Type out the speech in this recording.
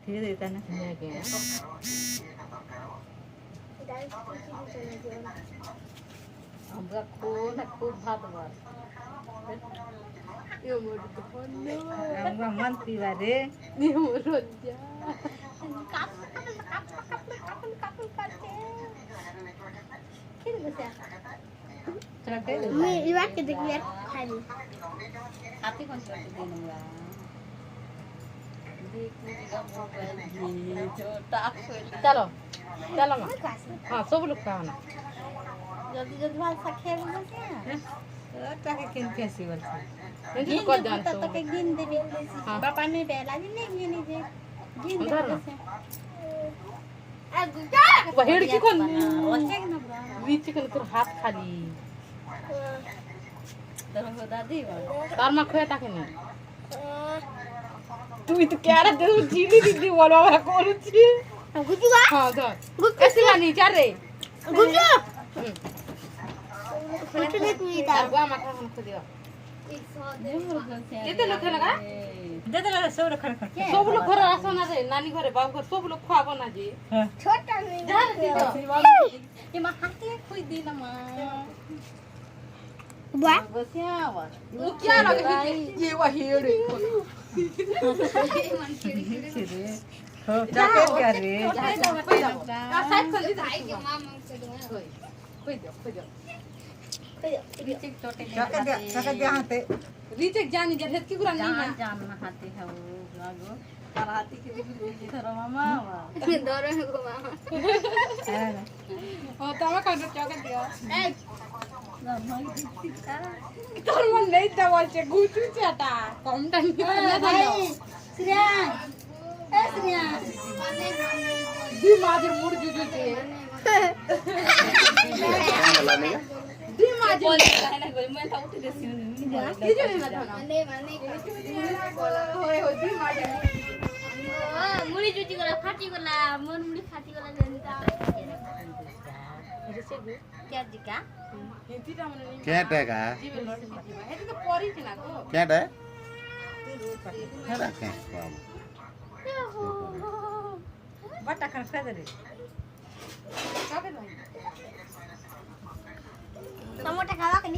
धीरे देता ना আমরা খুব খুব ভাত বার ইও মোর তো ফোন আমরা मन पीवा रे ইও মোর রজ্জা चला के दे मैं इवाक के देख लिया खाली खाते कौन सा दिन हुआ चलो चलो माँ हाँ सब लोग खाना जल्दी जल्दी भात सखे बोलते हैं ताके किन कैसी बोलते इनको कर जान तो तो के गिन देबे हाँ। पापा ने बेला जी नहीं गिनी जे गिन उधर ना। देबे आ गुजा बहेड़ की कौन ओचे ना ब्रा बीच के तो हाथ खाली तर हो दादी तार माँ खोया ताके नहीं तू तो क्या रहा तू जीली दीदी बोलो वाला कौन ची गुजुआ हाँ तो कैसे लानी चार रे गुजु कुछ नहीं तू इधर तार बुआ माँ खाना खुद दिया कितने लोग लगा दे दे ला सब रख रख सब लोग घर आसो ना रे नानी घरे बाप घर सब लोग खुआ बना जी छोटा नहीं जा रे ये माँ हाथी खुई दी ना माँ बुआ बस यहाँ बस वो क्या लगा ये वही रे हो ताके क्या रे साइड खोल दी भाई के मामा से दो कोई दो ताके दे हाथे रीचेक जानी जब की गुरा नहीं है जान नहाते हैं वो लागो कराती के भी थोड़ा मामा डरो है को मामा ओ तवा का चौके दियो ए तोर मन नहीं दवा से गुचू चाटा कम टाइम में भाई श्रेया ए श्रेया दी माजर मुड़ जुजू से दी माजर मैं था उठ देसी ये जो नहीं था माने होय हो दी माजर मुड़ी जुटी गला फाटी गला मन मुड़ी फाटी गला जनता क्या दिका हिंदी ता मन नहीं क्या टका जीवन लौट जीवा है तो परी थी ना को क्या टका हेरा के बटा कर दे रे चौके भाई टमाटर खावा के